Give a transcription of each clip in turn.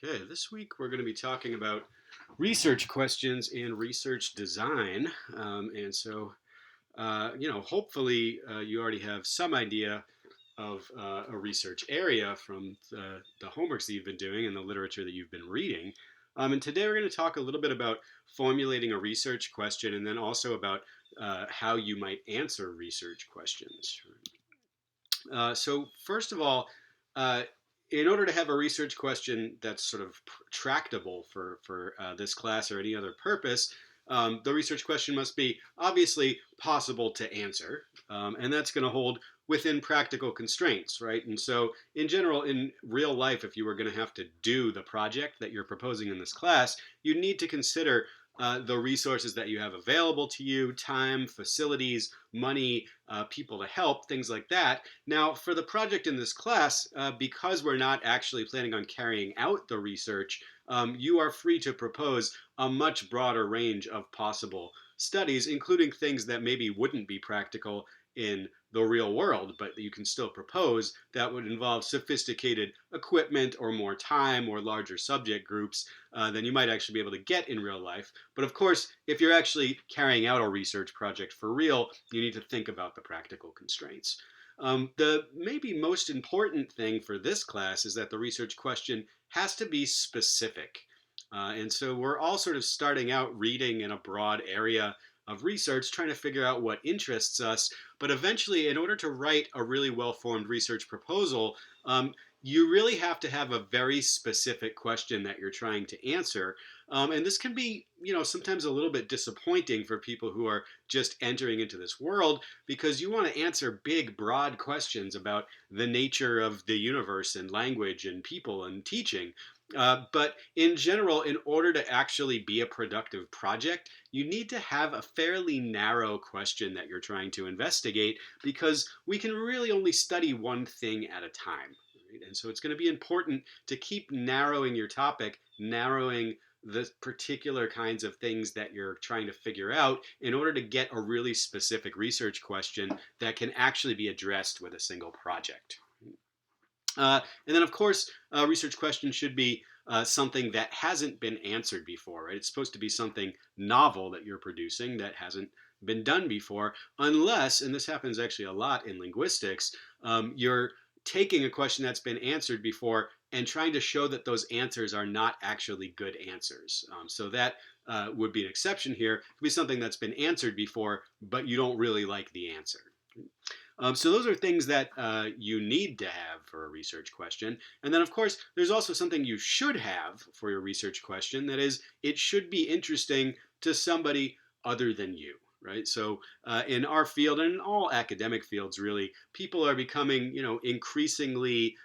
Okay, this week we're going to be talking about research questions and research design. Hopefully you already have some idea of a research area from the homeworks that you've been doing and the literature that you've been reading. And today we're going to talk a little bit about formulating a research question and then also about how you might answer research questions. So first of all, uh, in order to have a research question that's sort of tractable for this class or any other purpose, the research question must be obviously possible to answer, and that's going to hold within practical constraints, right? And so, in general, in real life, if you were going to have to do the project that you're proposing in this class, you need to consider the resources that you have available to you, time, facilities, money, people to help, things like that. Now, for the project in this class, because we're not actually planning on carrying out the research, you are free to propose a much broader range of possible studies, including things that maybe wouldn't be practical in the real world, but you can still propose that would involve sophisticated equipment or more time or larger subject groups than you might actually be able to get in real life. But of course, if you're actually carrying out a research project for real, you need to think about the practical constraints. The maybe most important thing for this class is that the research question has to be specific. And so we're all sort of starting out reading in a broad area of research, trying to figure out what interests us. But eventually, in order to write a really well formed research proposal, you really have to have a very specific question that you're trying to answer. And this can be, sometimes a little bit disappointing for people who are just entering into this world because you want to answer big, broad questions about the nature of the universe and language and people and teaching. But in general, in order to actually be a productive project, you need to have a fairly narrow question that you're trying to investigate because we can really only study one thing at a time. Right? And so it's going to be important to keep narrowing your topic, narrowing the particular kinds of things that you're trying to figure out in order to get a really specific research question that can actually be addressed with a single project. And then, of course, a research question should be something that hasn't been answered before, right? It's supposed to be something novel that you're producing that hasn't been done before, unless, and this happens actually a lot in linguistics, you're taking a question that's been answered before and trying to show that those answers are not actually good answers. So that would be an exception here. It could be something that's been answered before, but you don't really like the answer. So those are things that you need to have for a research question. And then, of course, there's also something you should have for your research question. That is, it should be interesting to somebody other than you. Right. So in our field and in all academic fields, really, people are becoming, increasingly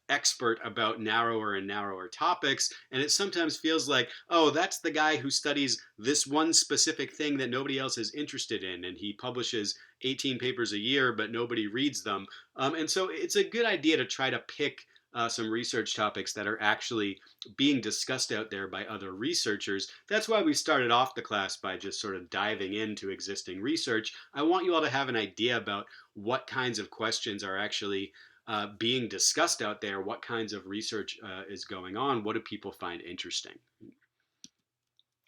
expert about narrower and narrower topics. And it sometimes feels like, oh, that's the guy who studies this one specific thing that nobody else is interested in. And he publishes 18 papers a year, but nobody reads them. And so it's a good idea to try to pick some research topics that are actually being discussed out there by other researchers. That's why we started off the class by just sort of diving into existing research. I want you all to have an idea about what kinds of questions are actually being discussed out there, what kinds of research is going on, what do people find interesting.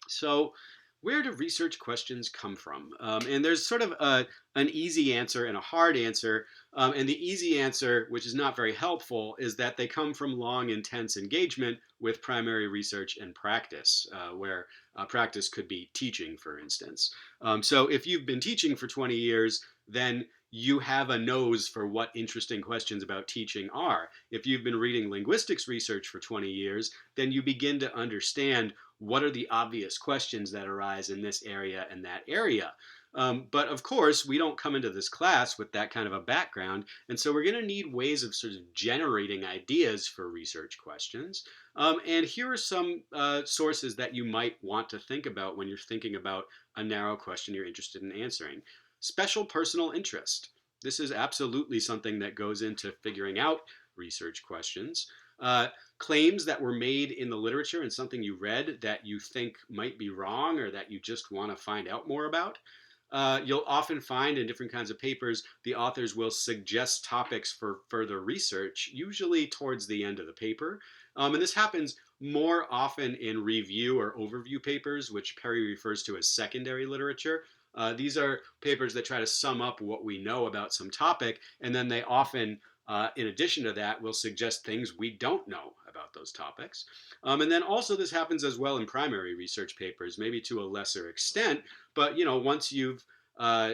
So, where do research questions come from? And there's sort of an easy answer and a hard answer. And the easy answer, which is not very helpful, is that they come from long, intense engagement with primary research and practice, where practice could be teaching, for instance. So, if you've been teaching for 20 years, then you have a nose for what interesting questions about teaching are. If you've been reading linguistics research for 20 years, then you begin to understand what are the obvious questions that arise in this area and that area. But of course, we don't come into this class with that kind of a background, and so we're going to need ways of sort of generating ideas for research questions. And here are some sources that you might want to think about when you're thinking about a narrow question you're interested in answering. Special personal interest. This is absolutely something that goes into figuring out research questions. Claims that were made in the literature and something you read that you think might be wrong or that you just want to find out more about. you'll often find in different kinds of papers, the authors will suggest topics for further research, usually towards the end of the paper. And this happens more often in review or overview papers, which Perry refers to as secondary literature. These are papers that try to sum up what we know about some topic, and then they often, in addition to that, will suggest things we don't know about those topics. And then also this happens as well in primary research papers, maybe to a lesser extent, but once you've uh,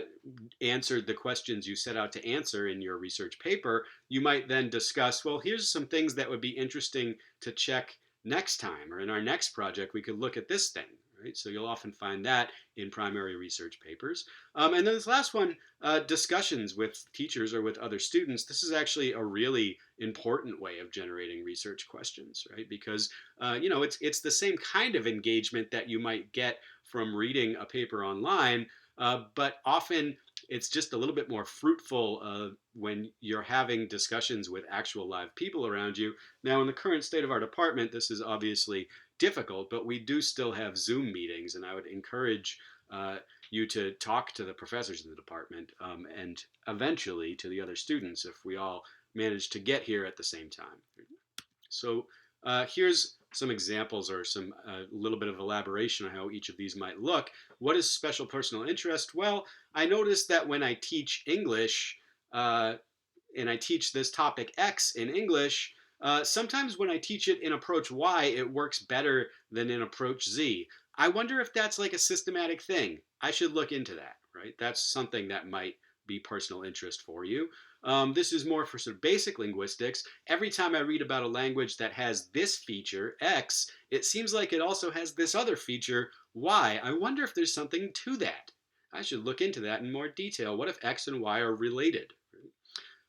answered the questions you set out to answer in your research paper, you might then discuss, well, here's some things that would be interesting to check next time, or in our next project, we could look at this thing. Right? So you'll often find that in primary research papers. And then this last one, discussions with teachers or with other students. This is actually a really important way of generating research questions, right? Because it's the same kind of engagement that you might get from reading a paper online, but often it's just a little bit more fruitful when you're having discussions with actual live people around you. Now, in the current state of our department, this is obviously difficult, but we do still have Zoom meetings, and I would encourage you to talk to the professors in the department and eventually to the other students if we all manage to get here at the same time. So here's some examples or some little bit of elaboration on how each of these might look. What is special personal interest? Well, I noticed that when I teach English, uh, and I teach this topic X in English, sometimes when I teach it in approach Y, it works better than in approach Z. I wonder if that's like a systematic thing. I should look into that, right? That's something that might be personal interest for you. This is more for sort of basic linguistics. Every time I read about a language that has this feature, X, it seems like it also has this other feature, Y. I wonder if there's something to that. I should look into that in more detail. What if X and Y are related?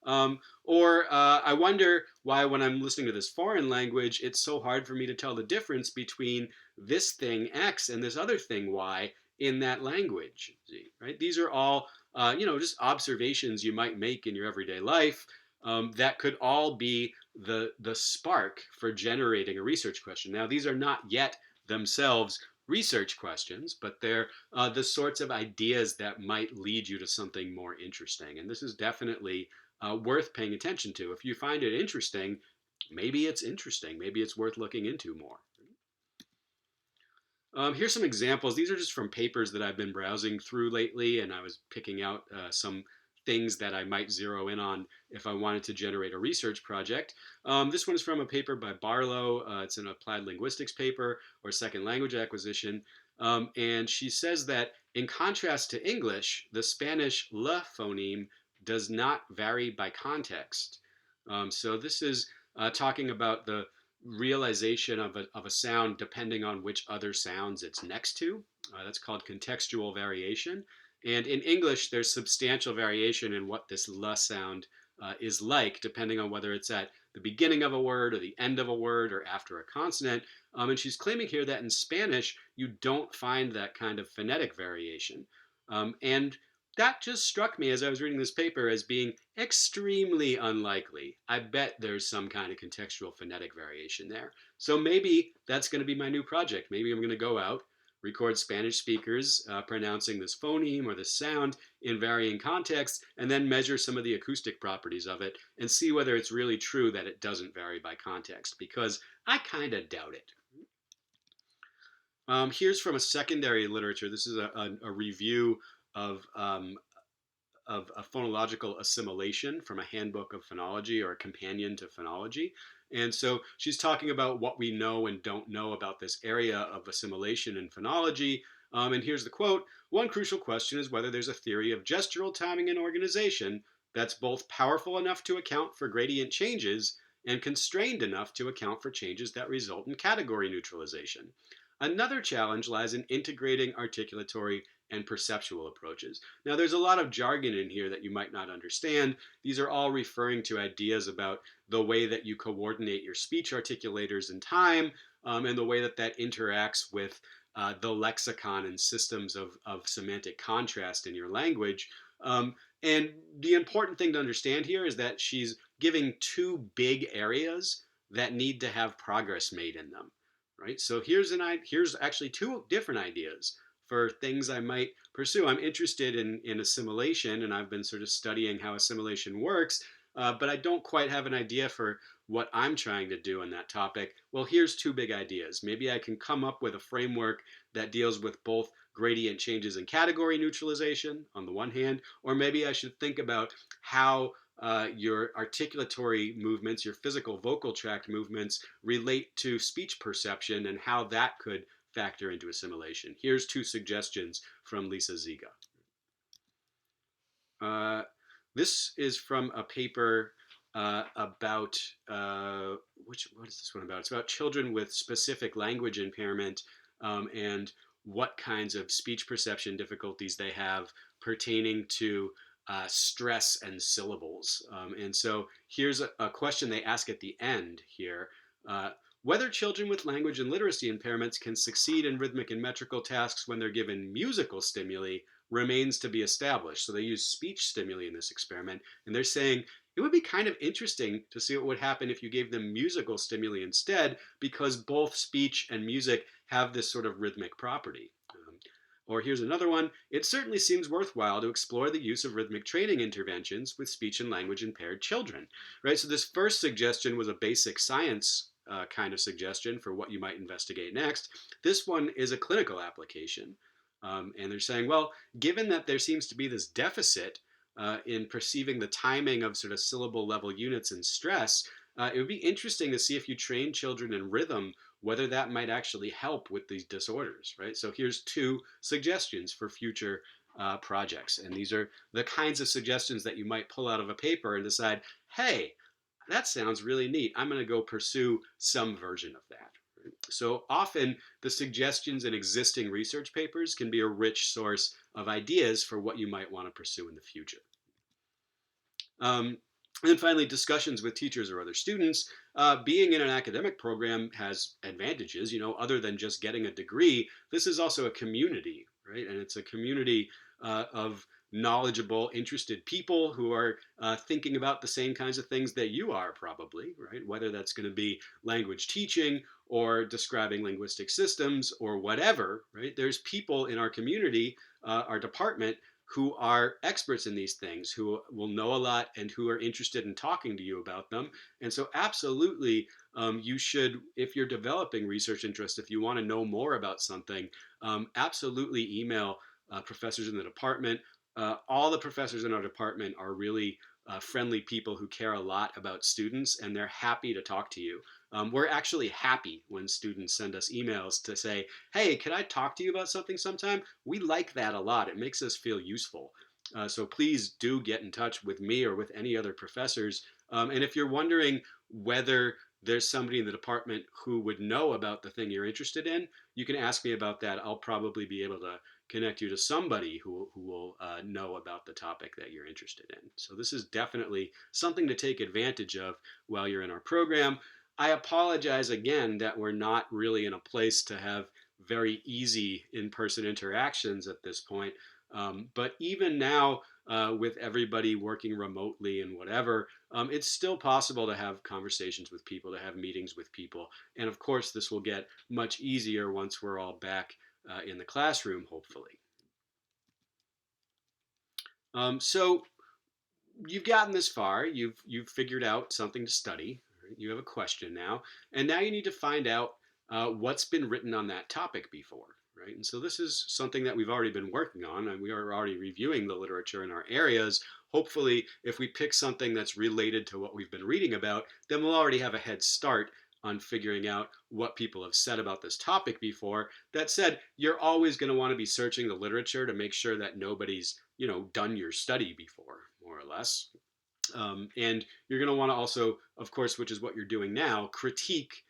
Or I wonder why, when I'm listening to this foreign language, it's so hard for me to tell the difference between this thing X and this other thing Y in that language. Right? These are all, just observations you might make in your everyday life that could all be the spark for generating a research question. Now, these are not yet themselves research questions, but they're the sorts of ideas that might lead you to something more interesting. And this is definitely worth paying attention to. If you find it interesting, maybe it's interesting. Maybe it's worth looking into more. Here's some examples. These are just from papers that I've been browsing through lately, and I was picking out some things that I might zero in on if I wanted to generate a research project. This one is from a paper by Barlow. It's in a applied linguistics paper or second language acquisition. And she says that in contrast to English, the Spanish l phoneme does not vary by context. So this is talking about the realization of a sound depending on which other sounds it's next to. That's called contextual variation. And in English, there's substantial variation in what this l sound is like, depending on whether it's at the beginning of a word or the end of a word or after a consonant. And she's claiming here that in Spanish, you don't find that kind of phonetic variation. And that just struck me as I was reading this paper as being extremely unlikely. I bet there's some kind of contextual phonetic variation there. So maybe that's going to be my new project. Maybe I'm going to go out, record Spanish speakers pronouncing this phoneme or this sound in varying contexts, and then measure some of the acoustic properties of it and see whether it's really true that it doesn't vary by context, because I kind of doubt it. Here's from a secondary literature. This is a review of of a phonological assimilation from a handbook of phonology or a companion to phonology. And so she's talking about what we know and don't know about this area of assimilation in phonology. And here's the quote: "One crucial question is whether there's a theory of gestural timing and organization that's both powerful enough to account for gradient changes and constrained enough to account for changes that result in category neutralization. Another challenge lies in integrating articulatory and perceptual approaches." Now, there's a lot of jargon in here that you might not understand. These are all referring to ideas about the way that you coordinate your speech articulators in time, and the way that that interacts with the lexicon and systems of semantic contrast in your language. And the important thing to understand here is that she's giving two big areas that need to have progress made in them. Right? So here's actually two different ideas for things I might pursue. I'm interested in assimilation, and I've been sort of studying how assimilation works, but I don't quite have an idea for what I'm trying to do in that topic. Well, here's two big ideas. Maybe I can come up with a framework that deals with both gradient changes and category neutralization on the one hand, or maybe I should think about how your articulatory movements, your physical vocal tract movements relate to speech perception and how that could factor into assimilation. Here's two suggestions from Lisa Ziga. Uh, this is from a paper about what is this one about? It's about children with specific language impairment and what kinds of speech perception difficulties they have pertaining to stress and syllables. And so here's a question they ask at the end here. Uh, Whether children with language and literacy impairments can succeed in rhythmic and metrical tasks when they're given musical stimuli remains to be established. So they use speech stimuli in this experiment, and they're saying it would be kind of interesting to see what would happen if you gave them musical stimuli instead, because both speech and music have this sort of rhythmic property. Or here's another one. It certainly seems worthwhile to explore the use of rhythmic training interventions with speech and language impaired children. Right. So this first suggestion was a basic science kind of suggestion for what you might investigate next. This one is a clinical application. And they're saying, well, given that there seems to be this deficit in perceiving the timing of sort of syllable level units in stress, it would be interesting to see if you train children in rhythm, whether that might actually help with these disorders, right? So here's two suggestions for future projects. And these are the kinds of suggestions that you might pull out of a paper and decide, hey, that sounds really neat. I'm going to go pursue some version of that. So often, the suggestions in existing research papers can be a rich source of ideas for what you might want to pursue in the future. Um, and then finally, discussions with teachers or other students. Being in an academic program has advantages, other than just getting a degree. This is also a community, right? And it's a community of knowledgeable, interested people who are thinking about the same kinds of things that you are, probably, right? Whether that's going to be language teaching or describing linguistic systems or whatever, right? There's people in our community, our department, who are experts in these things, who will know a lot and who are interested in talking to you about them. And so, absolutely, you should, if you're developing research interest, if you want to know more about something, absolutely email professors in the department. All the professors in our department are really friendly people who care a lot about students, and they're happy to talk to you. We're actually happy when students send us emails to say, hey, can I talk to you about something sometime? We like that a lot. It makes us feel useful. So please do get in touch with me or with any other professors. And if you're wondering whether there's somebody in the department who would know about the thing you're interested in, you can ask me about that. I'll probably be able to connect you to somebody who will know about the topic that you're interested in. So this is definitely something to take advantage of while you're in our program. I apologize again that we're not really in a place to have very easy in-person interactions at this point. But even now, with everybody working remotely and whatever, it's still possible to have conversations with people, to have meetings with people. And of course, this will get much easier once we're all back in the classroom, hopefully. So you've gotten this far. You've figured out something to study. Right? You have a question now, and now you need to find out what's been written on that topic before. Right? And so this is something that we've already been working on, and we are already reviewing the literature in our areas. Hopefully, if we pick something that's related to what we've been reading about, then we'll already have a head start on figuring out what people have said about this topic before. That said, you're always going to want to be searching the literature to make sure that nobody's, done your study before, more or less. And you're going to want to also, of course, which is what you're doing now, critique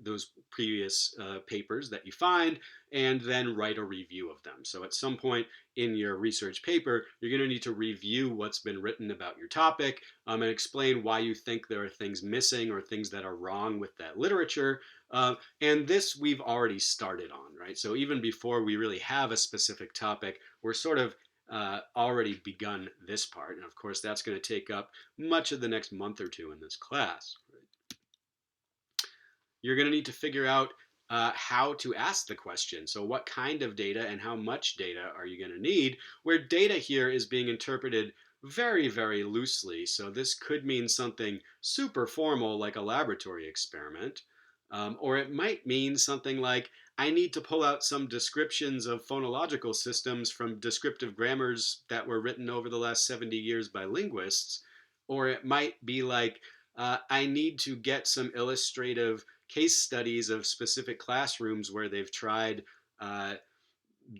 those previous papers that you find and then write a review of them. So at some point in your research paper, you're going to need to review what's been written about your topic and explain why you think there are things missing or things that are wrong with that literature. And this we've already started on, right? So even before we really have a specific topic, we're sort of already begun this part. And of course, that's going to take up much of the next month or two in this class. Right? You're going to need to figure out how to ask the question. So, what kind of data and how much data are you going to need? Where data here is being interpreted very, very loosely. So, this could mean something super formal like a laboratory experiment, or it might mean something like I need to pull out some descriptions of phonological systems from descriptive grammars that were written over the last 70 years by linguists. Or it might be like I need to get some illustrative case studies of specific classrooms where they've tried uh,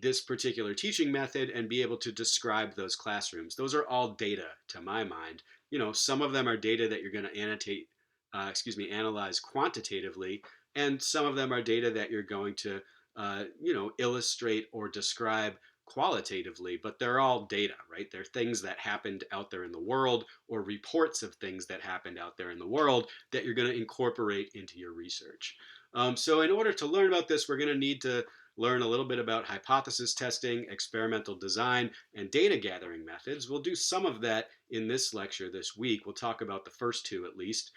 this particular teaching method and be able to describe those classrooms. Those are all data to my mind. Some of them are data that you're going to analyze quantitatively, and some of them are data that you're going to, illustrate or describe qualitatively, but they're all data, right? They're things that happened out there in the world or reports of things that happened out there in the world that you're going to incorporate into your research. So in order to learn about this, we're going to need to learn a little bit about hypothesis testing, experimental design, and data gathering methods. We'll do some of that in this lecture this week. We'll talk about the first two at least.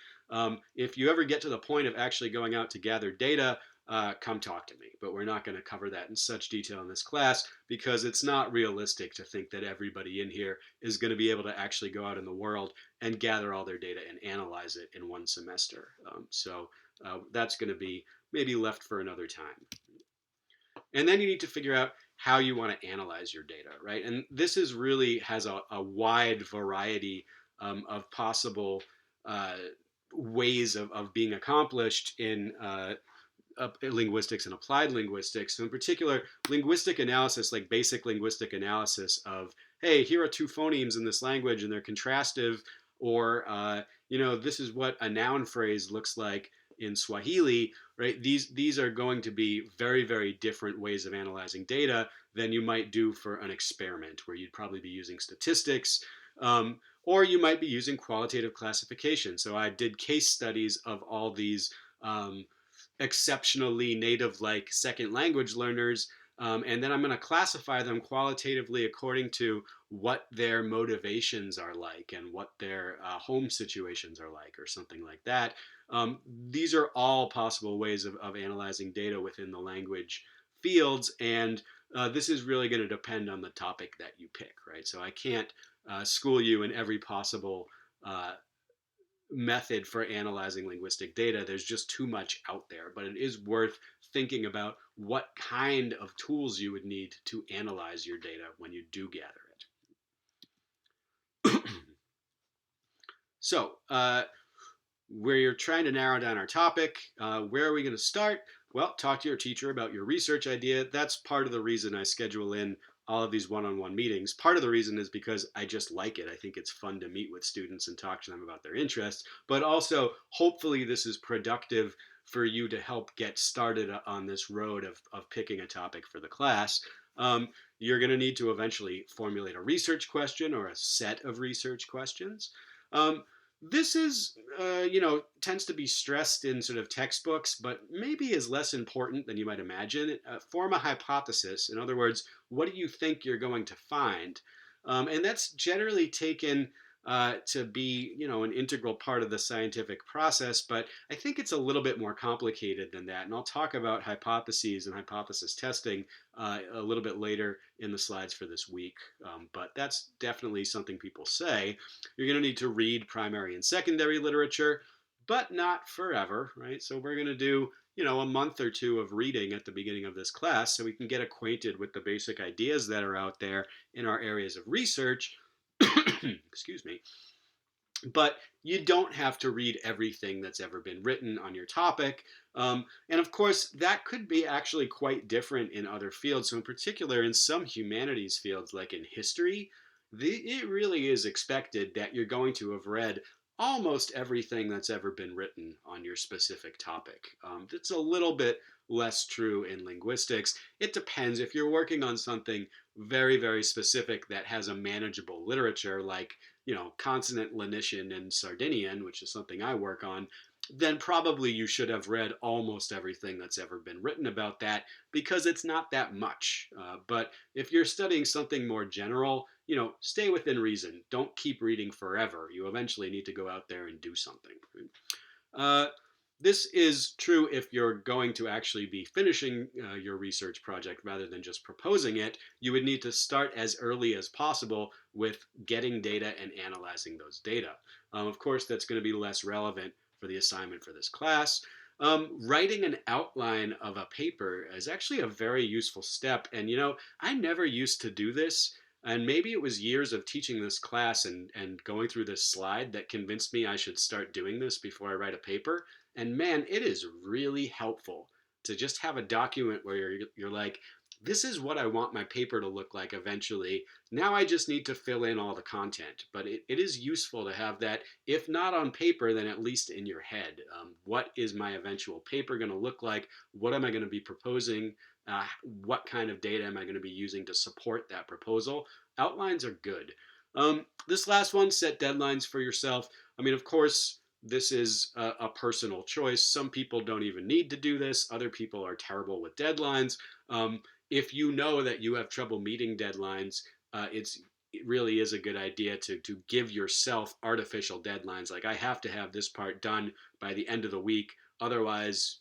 If you ever get to the point of actually going out to gather data, come talk to me. But we're not going to cover that in such detail in this class because it's not realistic to think that everybody in here is going to be able to actually go out in the world and gather all their data and analyze it in one semester. So that's going to be maybe left for another time. And then you need to figure out how you want to analyze your data, right? And this is really has a wide variety of possible uh, ways of being accomplished in linguistics and applied linguistics. So in particular, linguistic analysis, like basic linguistic analysis of, hey, here are two phonemes in this language and they're contrastive, or this is what a noun phrase looks like in Swahili, right? These are going to be very, very different ways of analyzing data than you might do for an experiment, where you'd probably be using statistics. Or you might be using qualitative classification. So I did case studies of all these exceptionally native like second language learners. And then I'm going to classify them qualitatively according to what their motivations are like and what their home situations are like, or something like that. These are all possible ways of analyzing data within the language fields. And this is really going to depend on the topic that you pick, right? So I can't school you in every possible method for analyzing linguistic data. There's just too much out there, but it is worth thinking about what kind of tools you would need to analyze your data when you do gather it. So, where you're trying to narrow down our topic, where are we going to start? Well, talk to your teacher about your research idea. That's part of the reason I schedule in all of these one-on-one meetings. Part of the reason is because I just like it. I think it's fun to meet with students and talk to them about their interests. But also, hopefully, this is productive for you to help get started on this road of picking a topic for the class. You're going to need to eventually formulate a research question or a set of research questions. This is, tends to be stressed in sort of textbooks, but maybe is less important than you might imagine. Form a hypothesis. In other words, what do you think you're going to find? And that's generally taken to be, an integral part of the scientific process, but I think it's a little bit more complicated than that. And I'll talk about hypotheses and hypothesis testing a little bit later in the slides for this week. But that's definitely something people say. You're going to need to read primary and secondary literature, but not forever, right? So we're going to do a month or two of reading at the beginning of this class so we can get acquainted with the basic ideas that are out there in our areas of research. Excuse me. But you don't have to read everything that's ever been written on your topic. And of course, that could be actually quite different in other fields. So, in particular, in some humanities fields, like in history, it really is expected that you're going to have read almost everything that's ever been written on your specific topic. It's a little bit less true in linguistics. It depends. If you're working on something very, very specific that has a manageable literature, like consonant Lanician and Sardinian, which is something I work on, then probably you should have read almost everything that's ever been written about that because it's not that much. But if you're studying something more general, stay within reason. Don't keep reading forever. You eventually need to go out there and do something. Uh, This is true if you're going to actually be finishing your research project rather than just proposing it. You would need to start as early as possible with getting data and analyzing those data. Of course, that's going to be less relevant for the assignment for this class. Writing an outline of a paper is actually a very useful step. And I never used to do this. And maybe it was years of teaching this class and going through this slide that convinced me I should start doing this before I write a paper. And man, it is really helpful to just have a document where you're like, this is what I want my paper to look like eventually. Now I just need to fill in all the content. But it is useful to have that, if not on paper, then at least in your head. What is my eventual paper going to look like? What am I going to be proposing? What kind of data am I going to be using to support that proposal? Outlines are good. This last one, set deadlines for yourself. I mean, of course, this is a personal choice. Some people don't even need to do this. Other people are terrible with deadlines. Um, if you know that you have trouble meeting deadlines, it really is a good idea to give yourself artificial deadlines. Like, I have to have this part done by the end of the week. Otherwise,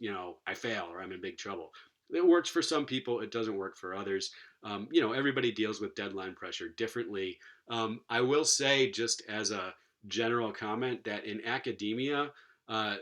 I fail or I'm in big trouble. It works for some people. It doesn't work for others. Everybody deals with deadline pressure differently. I will say, just as a general comment, that in academia, uh,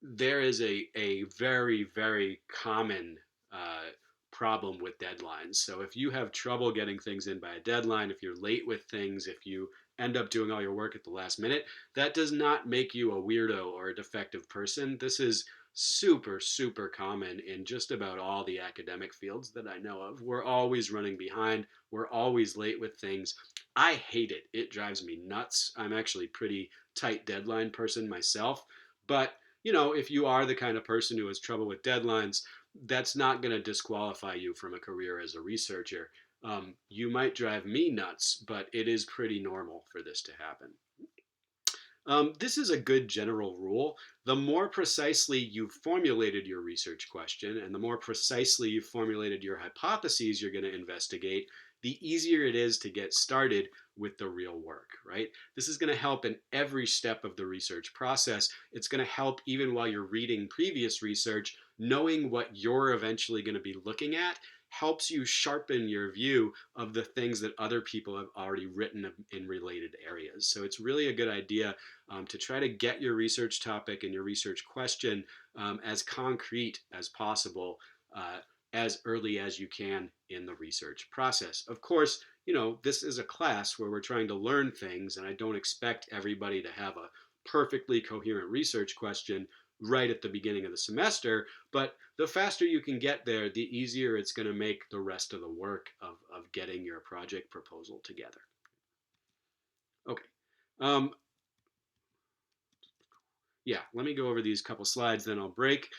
there is a very, very common uh, problem with deadlines. So if you have trouble getting things in by a deadline, if you're late with things, if you end up doing all your work at the last minute, that does not make you a weirdo or a defective person. This is super, super common in just about all the academic fields that I know of. We're always running behind, we're always late with things. I hate it. It drives me nuts. I'm actually a pretty tight deadline person myself. But if you are the kind of person who has trouble with deadlines, that's not going to disqualify you from a career as a researcher. You might drive me nuts, but it is pretty normal for this to happen. This is a good general rule. The more precisely you've formulated your research question and the more precisely you've formulated your hypotheses you're going to investigate, the easier it is to get started with the real work, right? This is going to help in every step of the research process. It's going to help even while you're reading previous research. Knowing what you're eventually going to be looking at helps you sharpen your view of the things that other people have already written in related areas. So it's really a good idea to try to get your research topic and your research question as concrete as possible as early as you can in the research process. Of course, this is a class where we're trying to learn things, and I don't expect everybody to have a perfectly coherent research question right at the beginning of the semester, but the faster you can get there, the easier it's going to make the rest of the work of getting your project proposal together. Okay. Um, yeah, let me go over these couple slides, then I'll break.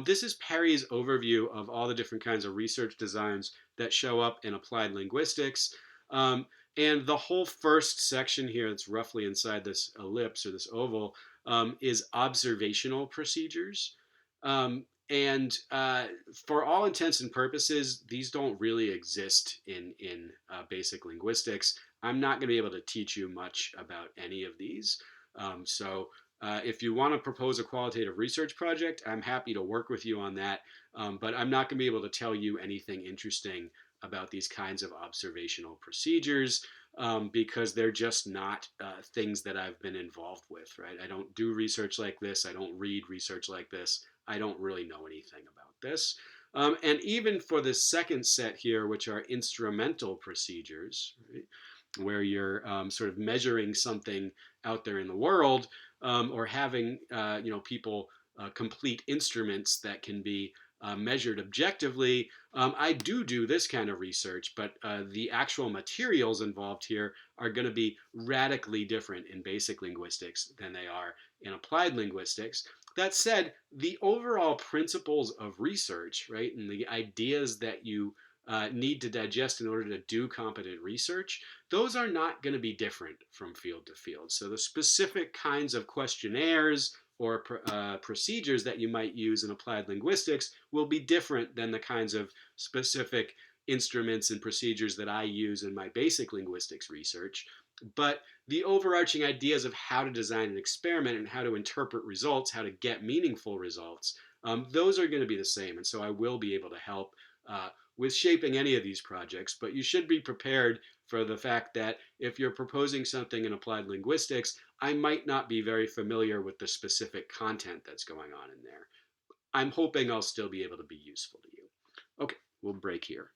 This is Perry's overview of all the different kinds of research designs that show up in applied linguistics. And the whole first section here, that's roughly inside this ellipse or this oval, is observational procedures. And for all intents and purposes, these don't really exist in basic linguistics. I'm not going to be able to teach you much about any of these. So if you want to propose a qualitative research project, I'm happy to work with you on that. But I'm not going to be able to tell you anything interesting about these kinds of observational procedures because they're just not things that I've been involved with, right? I don't do research like this. I don't read research like this. I don't really know anything about this. And even for the second set here, which are instrumental procedures, right, where you're sort of measuring something out there in the world, or having people complete instruments that can be measured objectively. I do this kind of research, but the actual materials involved here are going to be radically different in basic linguistics than they are in applied linguistics. That said, the overall principles of research, right, and the ideas that you need to digest in order to do competent research, those are not going to be different from field to field. So the specific kinds of questionnaires or procedures that you might use in applied linguistics will be different than the kinds of specific instruments and procedures that I use in my basic linguistics research. But the overarching ideas of how to design an experiment and how to interpret results, how to get meaningful results, those are going to be the same. And so I will be able to help with shaping any of these projects. But you should be prepared for the fact that if you're proposing something in applied linguistics, I might not be very familiar with the specific content that's going on in there. I'm hoping I'll still be able to be useful to you. Okay, we'll break here.